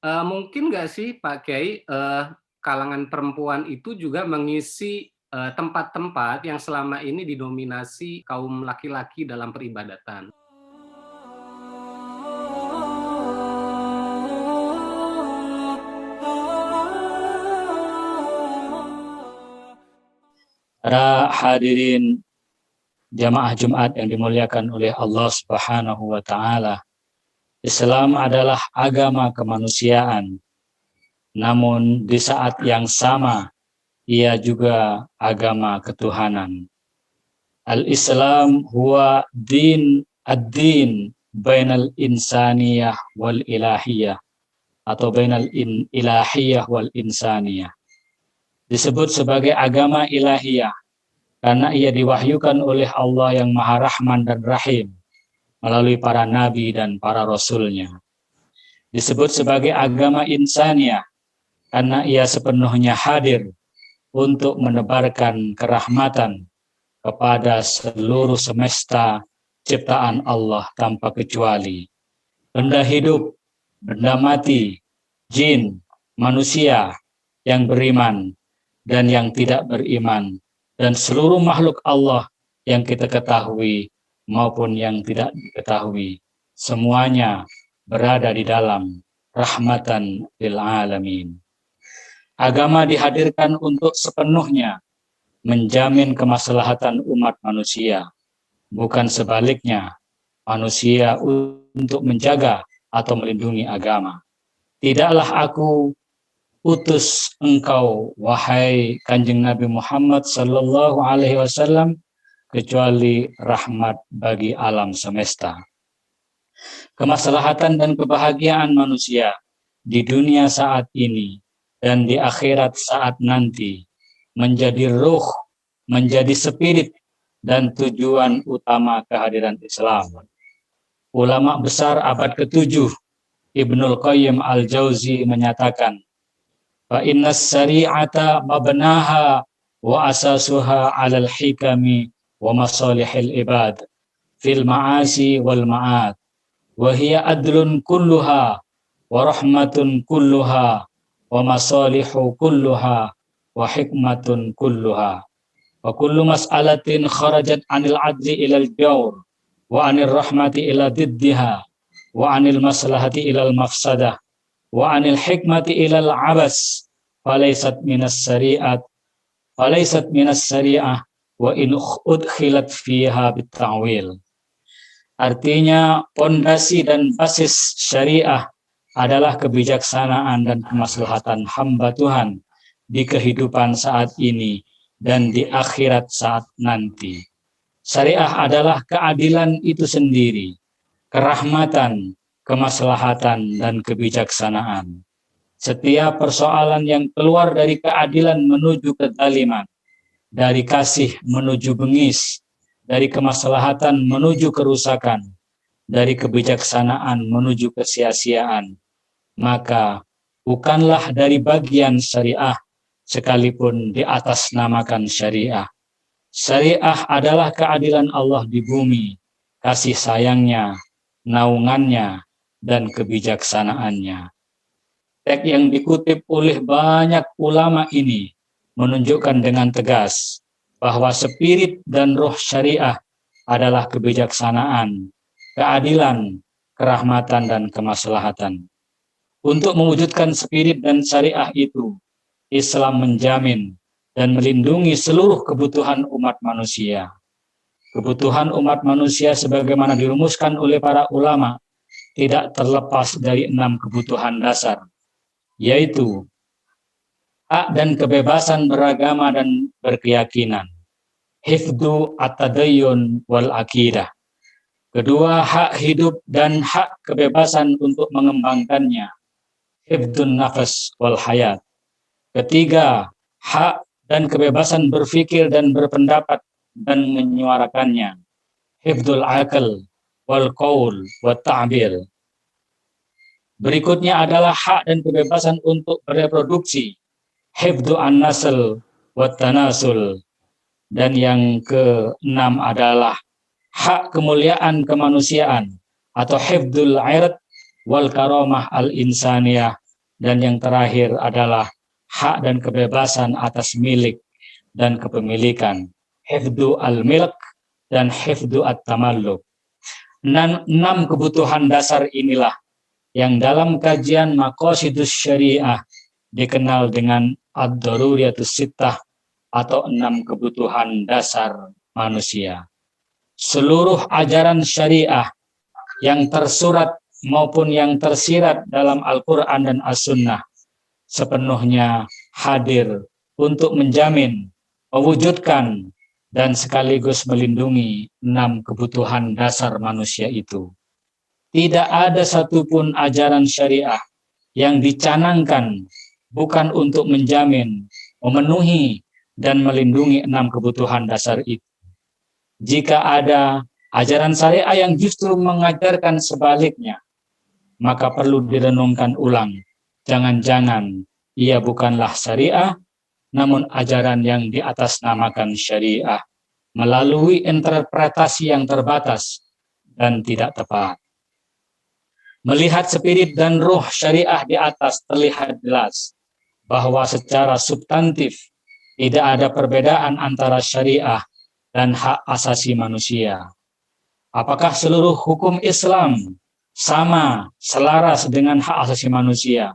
Mungkin nggak sih Pak Kiai, kalangan perempuan itu juga mengisi, tempat-tempat yang selama ini didominasi kaum laki-laki dalam peribadatan? Para hadirin jamaah Jumat yang dimuliakan oleh Allah Subhanahu wa taala. Islam adalah agama kemanusiaan. Namun di saat yang sama ia juga agama ketuhanan. Al-Islam huwa ad-din bainal insaniyah wal ilahiyah atau bainal ilahiyah wal insaniyah. Disebut sebagai agama ilahiyah karena ia diwahyukan oleh Allah yang Maha Rahman dan Rahim melalui para nabi dan para rasulnya. Disebut sebagai agama insaniyah karena ia sepenuhnya hadir untuk menebarkan kerahmatan kepada seluruh semesta ciptaan Allah tanpa kecuali. Benda hidup, benda mati, jin, manusia yang beriman dan yang tidak beriman, dan seluruh makhluk Allah yang kita ketahui maupun yang tidak diketahui, semuanya berada di dalam rahmatan lil alamin. Agama dihadirkan untuk sepenuhnya menjamin kemaslahatan umat manusia, bukan sebaliknya, manusia untuk menjaga atau melindungi agama. Tidaklah aku utus engkau, wahai Kanjeng Nabi Muhammad sallallahu alaihi wasallam, kecuali rahmat bagi alam semesta. Kemaslahatan dan kebahagiaan manusia di dunia saat ini dan di akhirat saat nanti menjadi ruh, menjadi spirit dan tujuan utama kehadiran Islam. Ulama besar abad ke-7 Ibnul Qayyim Al-Jauzi menyatakan, fa innas syari'ata mabnaha wa asasuha 'alal hikami wa masalihil ibad fil ma'asi wal ma'ad wa hiya adlun kulluha wa rahmatun kulluha wa masalihu kulluha wa hikmatun kulluha wa kullu mas'alatin kharajat 'anil 'adli ilal jawr wa 'anil rahmati ila diddiha wa 'anil maslahati ilal mafsadah wa 'anil hikmati ilal 'abas falaysat minas syari'ah wa in udkhilat fiha bita'wil. Artinya pondasi dan basis syariah adalah kebijaksanaan dan kemaslahatan hamba Tuhan di kehidupan saat ini dan di akhirat saat nanti. Syariah adalah keadilan itu sendiri, kerahmatan, kemaslahatan, dan kebijaksanaan. Setiap persoalan yang keluar dari keadilan menuju kezaliman, dari kasih menuju bengis, dari kemaslahatan menuju kerusakan, dari kebijaksanaan menuju kesia-siaan, maka bukanlah dari bagian syariah sekalipun diatasnamakan syariah. Syariah adalah keadilan Allah di bumi, kasih sayangnya, naungannya, dan kebijaksanaannya. Teks yang dikutip oleh banyak ulama ini menunjukkan dengan tegas bahwa spirit dan roh syariah adalah kebijaksanaan, keadilan, kerahmatan, dan kemaslahatan. Untuk mewujudkan spirit dan syariah itu, Islam menjamin dan melindungi seluruh kebutuhan umat manusia. Kebutuhan umat manusia sebagaimana dirumuskan oleh para ulama tidak terlepas dari 6 kebutuhan dasar, yaitu hak dan kebebasan beragama dan berkeyakinan, hifdzu at-tadayyun wal aqidah. Kedua, hak hidup dan hak kebebasan untuk mengembangkannya, hifdzun nafas wal hayat. Ketiga, hak dan kebebasan berpikir dan berpendapat dan menyuarakannya, hifdzul aql wal qaul wat ta'bir. Berikutnya adalah hak dan kebebasan untuk bereproduksi, hifdzu an-nasl wat tanasul. Dan yang keenam adalah hak kemuliaan kemanusiaan atau hifdzul 'ird wal karamah al-insaniyah dan yang terakhir adalah hak dan kebebasan atas milik dan kepemilikan, hifdzu al-milk dan hifdzu at-tamalluk. 6 kebutuhan dasar inilah yang dalam kajian Maqasidus Syariah dikenal dengan ad-daruriyatus sittah atau 6 kebutuhan dasar manusia. Seluruh ajaran syariah yang tersurat maupun yang tersirat dalam Al-Quran dan As-Sunnah sepenuhnya hadir untuk menjamin, mewujudkan, dan sekaligus melindungi 6 kebutuhan dasar manusia itu. Tidak ada satupun ajaran syariah yang dicanangkan bukan untuk menjamin, memenuhi, dan melindungi 6 kebutuhan dasar itu. Jika ada ajaran syariah yang justru mengajarkan sebaliknya, maka perlu direnungkan ulang. Jangan-jangan ia bukanlah syariah, namun ajaran yang diatasnamakan syariah melalui interpretasi yang terbatas dan tidak tepat. Melihat spirit dan ruh syariah di atas terlihat jelas bahwa secara substantif tidak ada perbedaan antara syariah dan hak asasi manusia. Apakah seluruh hukum Islam sama, selaras dengan hak asasi manusia?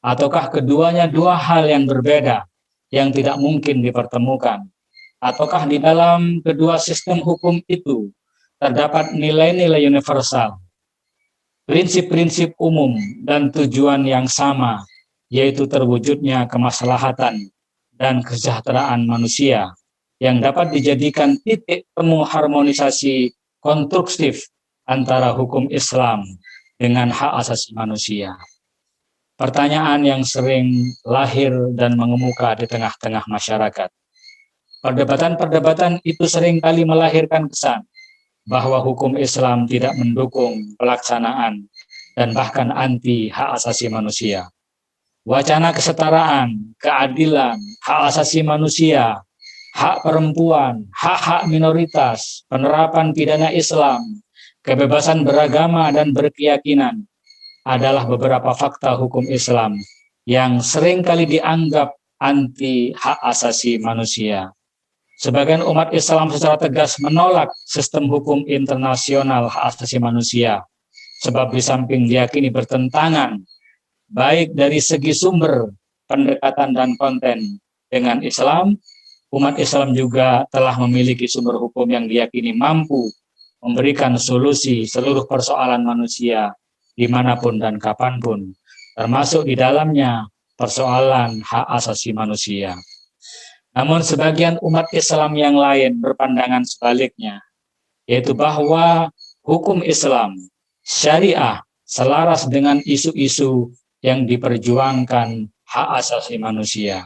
Ataukah keduanya dua hal yang berbeda yang tidak mungkin dipertemukan? Ataukah di dalam kedua sistem hukum itu terdapat nilai-nilai universal, prinsip-prinsip umum dan tujuan yang sama, yaitu terwujudnya kemaslahatan dan kesejahteraan manusia yang dapat dijadikan titik temu harmonisasi konstruktif antara hukum Islam dengan hak asasi manusia. Pertanyaan yang sering lahir dan mengemuka di tengah-tengah masyarakat. Perdebatan-perdebatan itu seringkali melahirkan kesan bahwa hukum Islam tidak mendukung pelaksanaan dan bahkan anti hak asasi manusia. Wacana kesetaraan, keadilan, hak asasi manusia, hak perempuan, hak-hak minoritas, penerapan pidana Islam, kebebasan beragama dan berkeyakinan adalah beberapa fakta hukum Islam yang seringkali dianggap anti hak asasi manusia. Sebagian umat Islam secara tegas menolak sistem hukum internasional hak asasi manusia, sebab di samping diyakini bertentangan baik dari segi sumber, pendekatan, dan konten dengan Islam, umat Islam juga telah memiliki sumber hukum yang diyakini mampu memberikan solusi seluruh persoalan manusia dimanapun dan kapanpun, termasuk di dalamnya persoalan hak asasi manusia. Namun sebagian umat Islam yang lain berpandangan sebaliknya, yaitu bahwa hukum Islam, syariah, selaras dengan isu-isu yang diperjuangkan hak asasi manusia.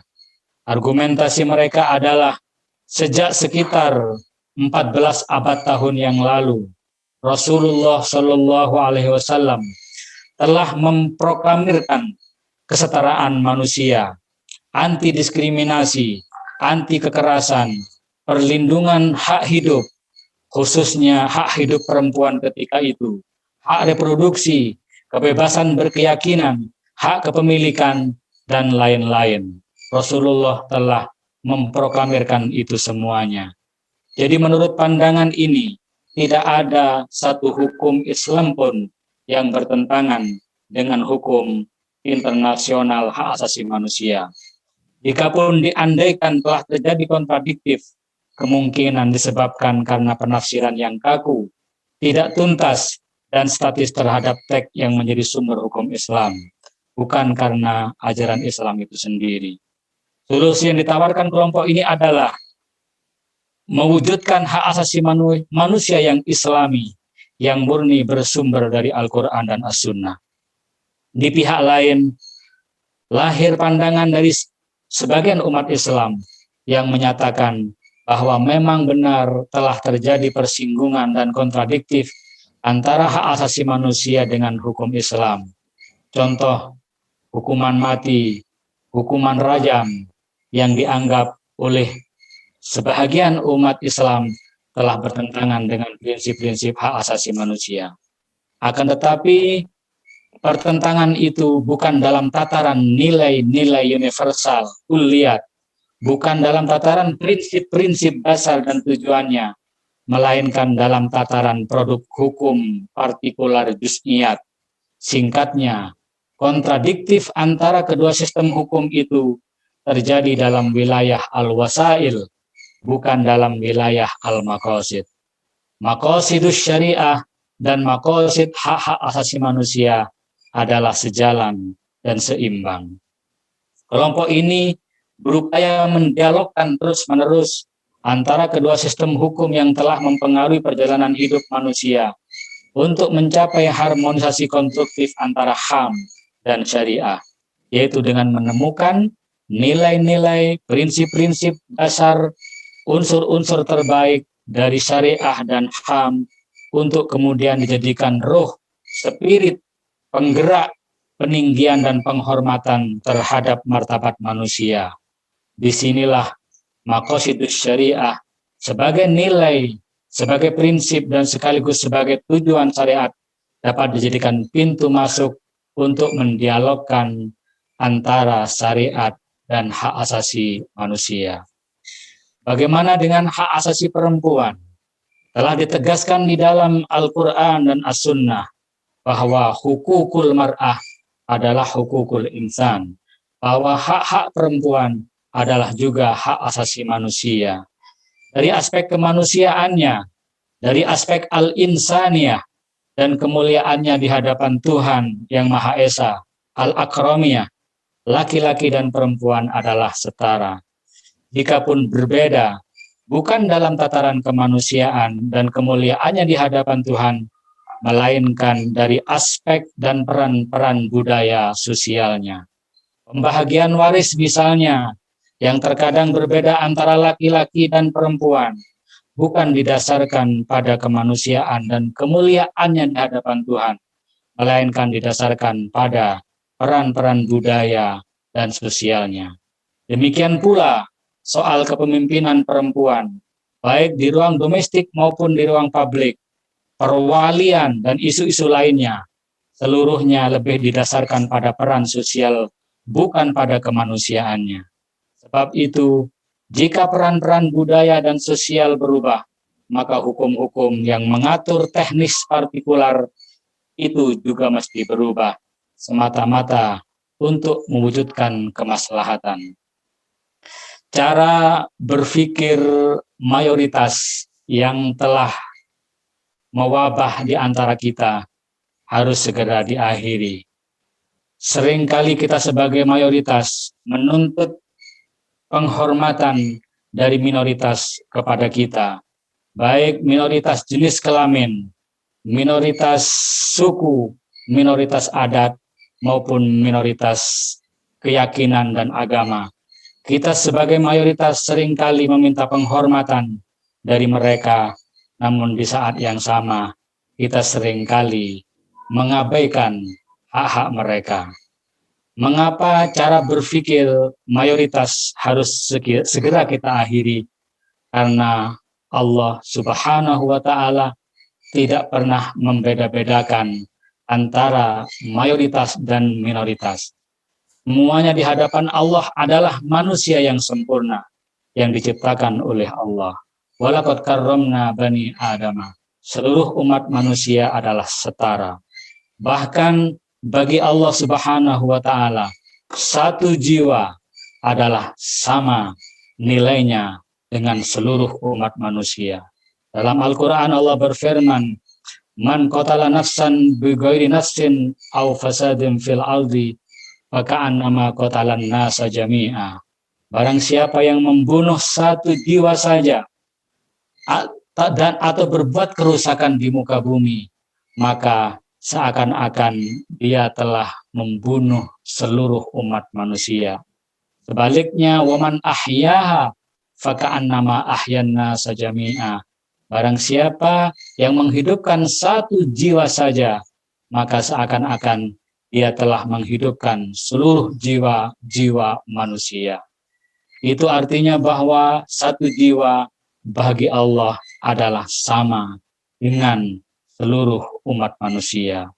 Argumentasi mereka adalah sejak sekitar 14 abad tahun yang lalu, Rasulullah Shallallahu Alaihi Wasallam telah memproklamirkan kesetaraan manusia, anti diskriminasi, anti kekerasan, perlindungan hak hidup, khususnya hak hidup perempuan ketika itu, hak reproduksi, kebebasan berkeyakinan, hak kepemilikan, dan lain-lain. Rasulullah telah memproklamirkan itu semuanya. Jadi menurut pandangan ini, tidak ada satu hukum Islam pun yang bertentangan dengan hukum internasional hak asasi manusia. Jikapun diandaikan telah terjadi kontradiktif, kemungkinan disebabkan karena penafsiran yang kaku, tidak tuntas, dan statis terhadap teks yang menjadi sumber hukum Islam, bukan karena ajaran Islam itu sendiri. Solusi yang ditawarkan kelompok ini adalah mewujudkan hak asasi manusia yang Islami, yang murni bersumber dari Al-Quran dan As-Sunnah. Di pihak lain, lahir pandangan dari sebagian umat Islam yang menyatakan bahwa memang benar telah terjadi persinggungan dan kontradiktif antara hak asasi manusia dengan hukum Islam. Contoh, hukuman mati, hukuman rajam yang dianggap oleh sebahagian umat Islam telah bertentangan dengan prinsip-prinsip hak asasi manusia. Akan tetapi, pertentangan itu bukan dalam tataran nilai-nilai universal, kuliah, bukan dalam tataran prinsip-prinsip dasar dan tujuannya, melainkan dalam tataran produk hukum partikular juz'iyat. Singkatnya, kontradiktif antara kedua sistem hukum itu terjadi dalam wilayah al-wasail, bukan dalam wilayah al-maqasid. Maqasidus syariah dan maqasid hak-hak asasi manusia adalah sejalan dan seimbang. Kelompok ini berupaya mendialogkan terus-menerus antara kedua sistem hukum yang telah mempengaruhi perjalanan hidup manusia untuk mencapai harmonisasi konstruktif antara HAM dan syariah, yaitu dengan menemukan nilai-nilai, prinsip-prinsip dasar, unsur-unsur terbaik dari syariah dan HAM untuk kemudian dijadikan roh, spirit, penggerak, peninggian dan penghormatan terhadap martabat manusia. Disinilah maqasidus syariah sebagai nilai, sebagai prinsip dan sekaligus sebagai tujuan syariat dapat dijadikan pintu masuk untuk mendialogkan antara syariat dan hak asasi manusia. Bagaimana dengan hak asasi perempuan? Telah ditegaskan di dalam Al-Quran dan As-Sunnah bahwa hukukul mar'ah adalah hukukul insan, bahwa hak-hak perempuan adalah juga hak asasi manusia. Dari aspek kemanusiaannya, dari aspek al-insaniyah dan kemuliaannya di hadapan Tuhan yang Maha Esa, al-akramiyah, laki-laki dan perempuan adalah setara. Jikapun berbeda, bukan dalam tataran kemanusiaan dan kemuliaannya di hadapan Tuhan, melainkan dari aspek dan peran-peran budaya sosialnya. Pembahagian waris misalnya, yang terkadang berbeda antara laki-laki dan perempuan, bukan didasarkan pada kemanusiaan dan kemuliaannya di hadapan Tuhan, melainkan didasarkan pada peran-peran budaya dan sosialnya. Demikian pula soal kepemimpinan perempuan, baik di ruang domestik maupun di ruang publik, perwalian dan isu-isu lainnya, seluruhnya lebih didasarkan pada peran sosial, bukan pada kemanusiaannya. Sebab itu, jika peran-peran budaya dan sosial berubah, maka hukum-hukum yang mengatur teknis partikular itu juga mesti berubah, semata-mata untuk mewujudkan kemaslahatan. Cara berpikir mayoritas yang telah mewabah di antara kita harus segera diakhiri. Seringkali kita sebagai mayoritas menuntut penghormatan dari minoritas kepada kita, baik minoritas jenis kelamin, minoritas suku, minoritas adat, maupun minoritas keyakinan dan agama. Kita sebagai mayoritas seringkali meminta penghormatan dari mereka, namun di saat yang sama kita seringkali mengabaikan hak-hak mereka. Mengapa cara berpikir mayoritas harus segera kita akhiri? Karena Allah Subhanahu wa Ta'ala tidak pernah membeda-bedakan antara mayoritas dan minoritas. Semuanya di hadapan Allah adalah manusia yang sempurna yang diciptakan oleh Allah. Walaqad karramna bani Adama. Seluruh umat manusia adalah setara. Bahkan bagi Allah Subhanahu wa Ta'ala, satu jiwa adalah sama nilainya dengan seluruh umat manusia. Dalam Al-Quran Allah berfirman, "Man qatala nafsan bighairi nafsin aw fasadin fil ardi faka'annama qatalan nasa jami'a." Barang siapa yang membunuh satu jiwa saja atau berbuat kerusakan di muka bumi, maka seakan-akan dia telah membunuh seluruh umat manusia. Sebaliknya, waman ahyaha faka'annama ahyanna sajami'a. Barang siapa yang menghidupkan satu jiwa saja, maka seakan-akan dia telah menghidupkan seluruh jiwa-jiwa manusia. Itu artinya bahwa satu jiwa bagi Allah adalah sama dengan seluruh umat manusia.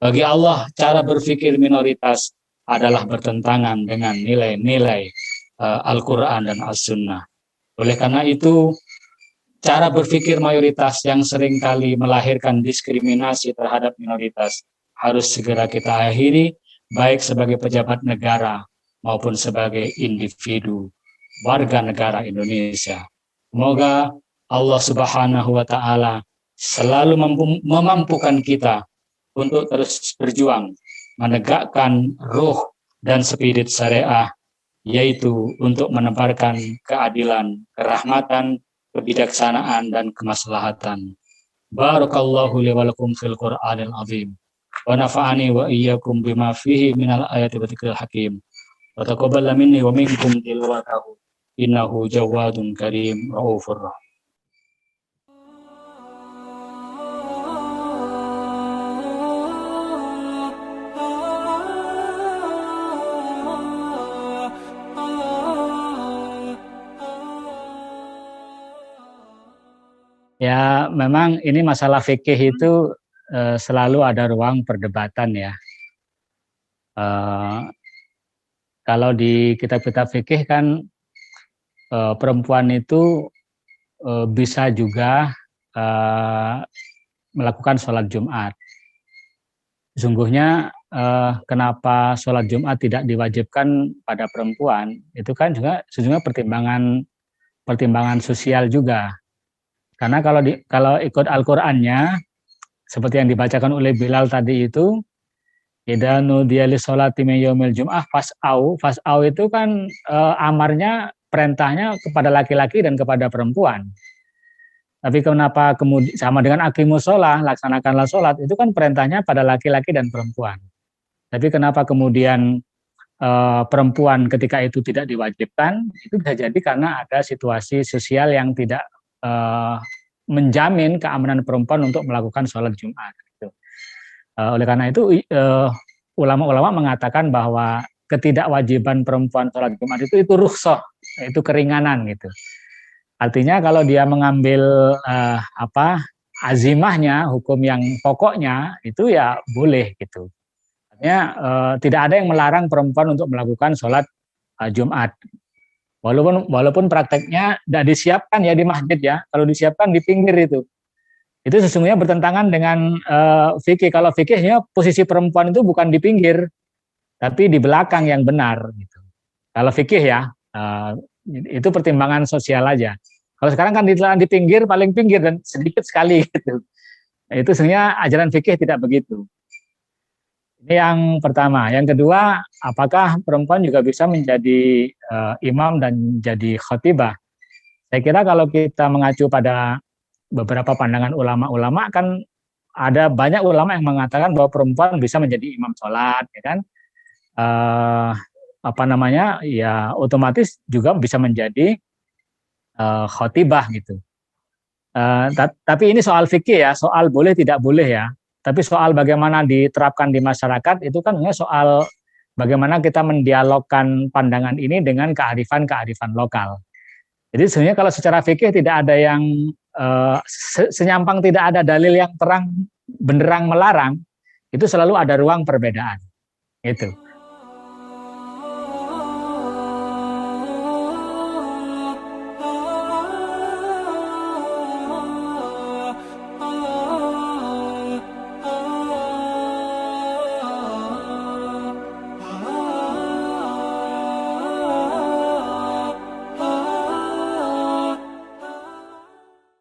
Bagi Allah, cara berpikir minoritas adalah bertentangan dengan nilai-nilai Al-Quran dan As-Sunnah. Oleh karena itu, cara berpikir mayoritas yang seringkali melahirkan diskriminasi terhadap minoritas harus segera kita akhiri, baik sebagai pejabat negara maupun sebagai individu warga negara Indonesia. Semoga Allah Subhanahu wa Ta'ala selalu memampukan kita untuk terus berjuang menegakkan ruh dan spirit syariah, yaitu untuk menebarkan keadilan, kerahmatan, kebijaksanaan, dan kemaslahatan. Barakallahu li wa lakum fil Qur'anil azim. Wa nafa'ani wa iyyakum bima fihi minal ayati wa dzikril hakim. Wa taqabbal minni wa minkum tilawatahu. Innahu jawadun karim raufur rahim. Ya, memang ini masalah fikih itu selalu ada ruang perdebatan ya. Kalau di kitab-kitab fikih kan perempuan itu bisa juga melakukan sholat Jumat. Sesungguhnya kenapa sholat Jumat tidak diwajibkan pada perempuan, itu kan juga sesungguhnya pertimbangan sosial juga. Karena kalau ikut Al-Qur'annya, seperti yang dibacakan oleh Bilal tadi itu, idza nudiya lis-sholati min yaumil jum'ah fas'au itu kan amarnya, perintahnya kepada laki-laki dan kepada perempuan. Tapi kenapa kemudian sama dengan aqimus sholah, laksanakanlah sholat, itu kan perintahnya pada laki-laki dan perempuan. Tapi kenapa kemudian perempuan ketika itu tidak diwajibkan, itu bisa jadi karena ada situasi sosial yang tidak menjamin keamanan perempuan untuk melakukan sholat Jumat. Gitu. Oleh karena itu ulama-ulama mengatakan bahwa ketidakwajiban perempuan sholat Jumat itu rukhsah, itu keringanan gitu. Artinya kalau dia mengambil azimahnya, hukum yang pokoknya itu ya boleh gitu. Artinya tidak ada yang melarang perempuan untuk melakukan sholat Jumat. Walaupun prakteknya tidak disiapkan ya di masjid ya, kalau disiapkan di pinggir itu sesungguhnya bertentangan dengan fikih. Kalau fikihnya posisi perempuan itu bukan di pinggir, tapi di belakang yang benar. Gitu. Kalau fikih ya, itu pertimbangan sosial aja. Kalau sekarang kan di pinggir, paling pinggir dan sedikit sekali gitu. Itu sebenarnya ajaran fikih tidak begitu. Ini yang pertama. Yang kedua, apakah perempuan juga bisa menjadi imam dan jadi khotibah? Saya kira kalau kita mengacu pada beberapa pandangan ulama-ulama, kan ada banyak ulama yang mengatakan bahwa perempuan bisa menjadi imam sholat, ya kan? Ya otomatis juga bisa menjadi khotibah gitu. Tapi ini soal fikih ya, soal boleh tidak boleh ya. Tapi soal bagaimana diterapkan di masyarakat itu kan soal bagaimana kita mendialogkan pandangan ini dengan kearifan lokal. Jadi sebenarnya kalau secara fikih tidak ada yang senyampang, tidak ada dalil yang terang benderang melarang, itu selalu ada ruang perbedaan. Itu.